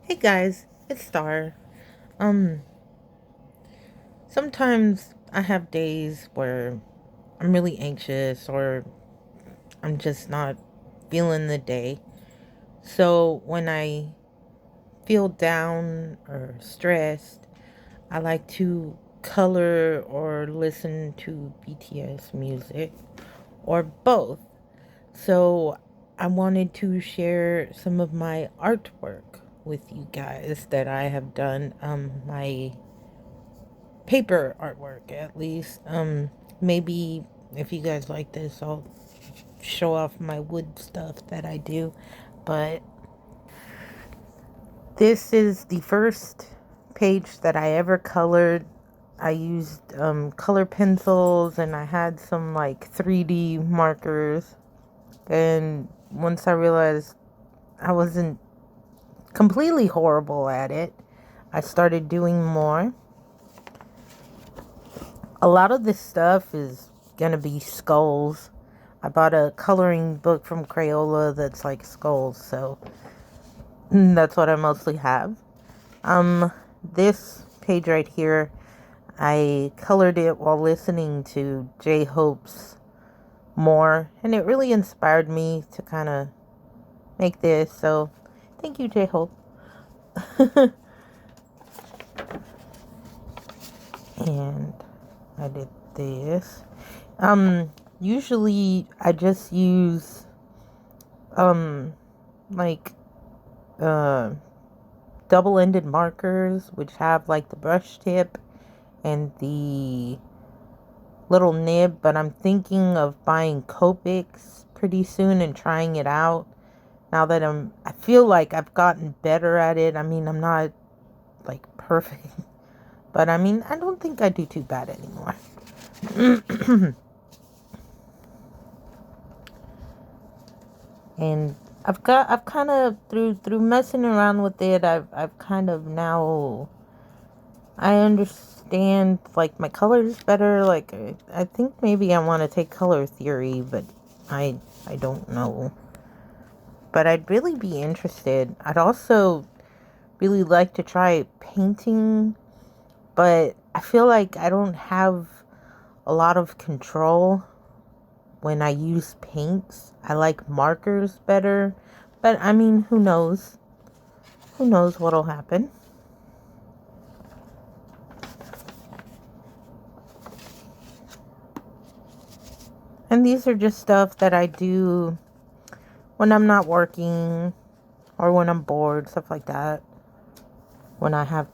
Hey guys, it's Star. Um, Sometimes I have days where I'm really anxious or I'm just not feeling the day. So when I feel down or stressed, I like to color or listen to BTS music or both. So I wanted to share some of my artwork with you guys that I have done. My paper artwork at least. Maybe if you guys like this, I'll show off my wood stuff that I do. But this is the first page that I ever colored. I used color pencils and I had some like 3D markers. And once I realized I wasn't completely horrible at it, I started doing more. A lot of this stuff is gonna be skulls. I bought a coloring book from Crayola that's like skulls, so that's what I mostly have. This page right here, I colored it while listening to J Hope's More, and it really inspired me to kind of make this. So, thank you, J Hope. And I did this. Usually I just use um like uh double-ended markers which have like the brush tip and the little nib, but I'm thinking of buying Copics pretty soon and trying it out now that I feel like I've gotten better at it. I mean, I'm not like perfect, but I mean, I don't think I do too bad anymore. And I've kind of through messing around with it, I've kind of now I understand like my colors better. Like I think maybe I want to take color theory, but I don't know. But I'd really be interested. I'd also really like to try painting, but I feel like I don't have a lot of control when I use paints. I like markers better, but I mean, who knows? Who knows what'll happen? And these are just stuff that I do when I'm not working or when I'm bored, stuff like that. When I have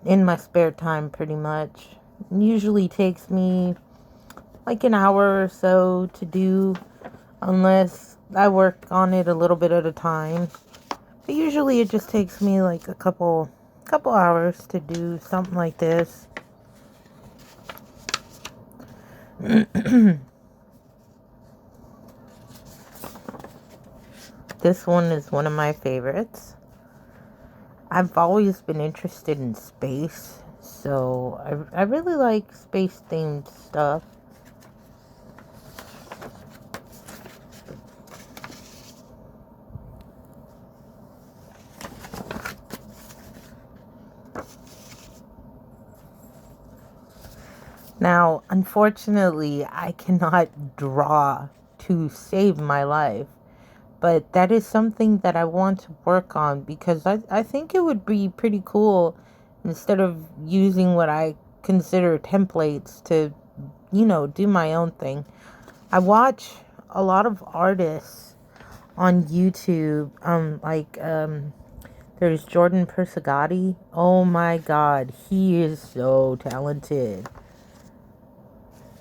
in my spare time, pretty much. It usually takes me like an hour or so to do, unless I work on it a little bit at a time. But usually it just takes me like a couple hours to do something like this. This one is one of my favorites. I've always been interested in space, so I really like space themed stuff. Now, unfortunately, I cannot draw to save my life, but that is something that I want to work on because I think it would be pretty cool instead of using what I consider templates to, do my own thing. I watch a lot of artists on YouTube, there's Jordan Persegati. Oh my god, he is so talented.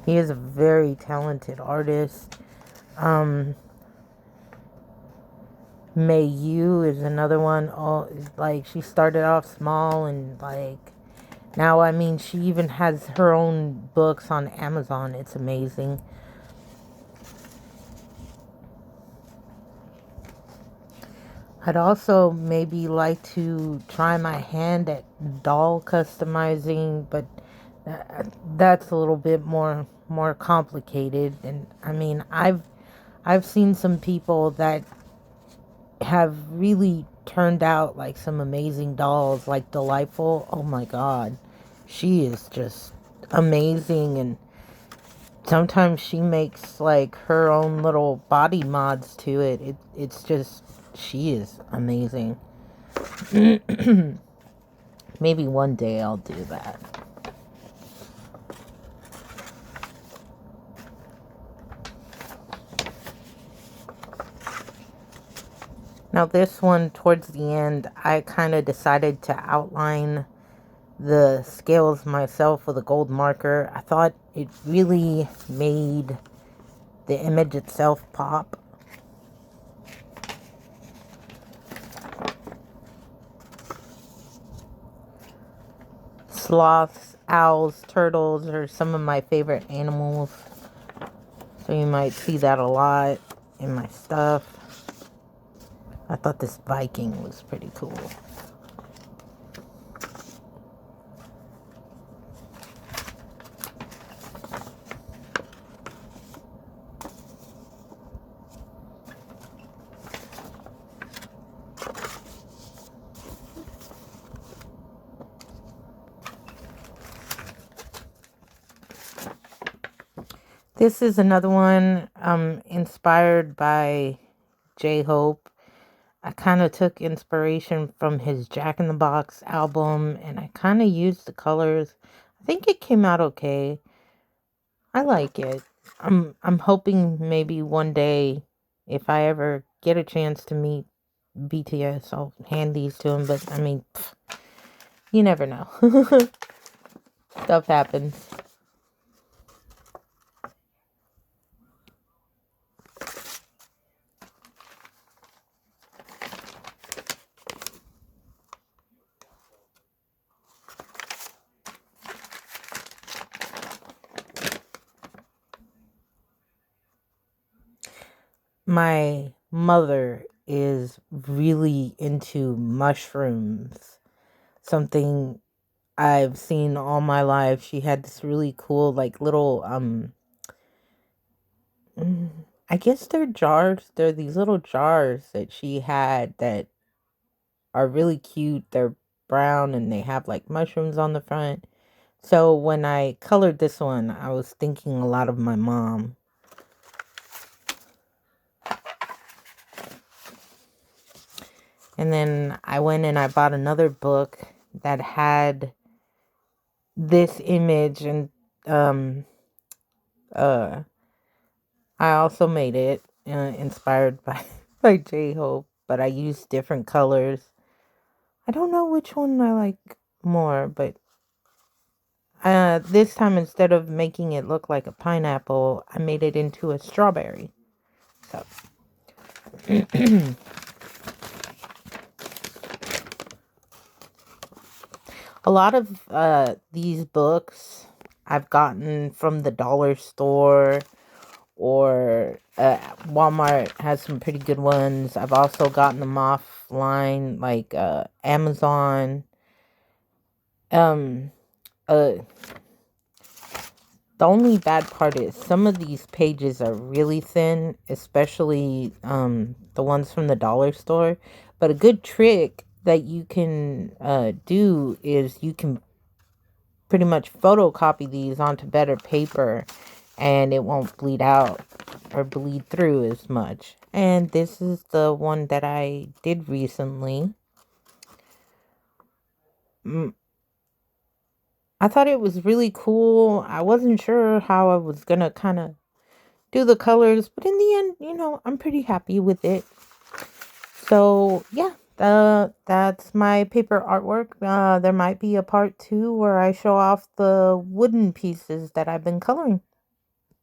He is a very talented artist. Um, May Yu is another one. Oh, like she started off small and like now, I mean, she even has her own books on Amazon. It's amazing. I'd also maybe like to try my hand at doll customizing, but that's a little bit more complicated. And I mean, I've seen some people that have really turned out like some amazing dolls, like Delightful. Oh my god. She is just amazing, and sometimes she makes like her own little body mods to it. It's just, she is amazing. Maybe one day I'll do that. Now this one, towards the end, I kind of decided to outline the scales myself with a gold marker. I thought it really made the image itself pop. Sloths, owls, turtles are some of my favorite animals. So you might see that a lot in my stuff. I thought this Viking was pretty cool. This is another one inspired by J-Hope. I kind of took inspiration from his Jack in the Box album, and I kind of used the colors. I think it came out okay. I like it. I'm hoping maybe one day, if I ever get a chance to meet BTS, I'll hand these to him. But I mean, you never know. Stuff happens. My mother is really into mushrooms. Something I've seen all my life. She had this really cool, like, little I guess they're jars. They're these little jars that she had that are really cute. They're brown and they have like mushrooms on the front. So when I colored this one, I was thinking a lot of my mom. And then I went and I bought another book that had this image, and um uh I also made it inspired by by J-Hope, but I used different colors. I don't know which one I like more, but this time, instead of making it look like a pineapple, I made it into a strawberry. So a lot of these books I've gotten from the dollar store, or Walmart has some pretty good ones. I've also gotten them offline, like Amazon. Um, uh, the only bad part is some of these pages are really thin, especially the ones from the dollar store. But a good trick that you can do is you can pretty much photocopy these onto better paper, and it won't bleed out or bleed through as much. And this is the one that I did recently. Mm, I thought it was really cool. I wasn't sure how I was gonna kind of do the colors, but in the end, I'm pretty happy with it. So yeah, that's my paper artwork. There might be a part 2 where I show off the wooden pieces that I've been coloring.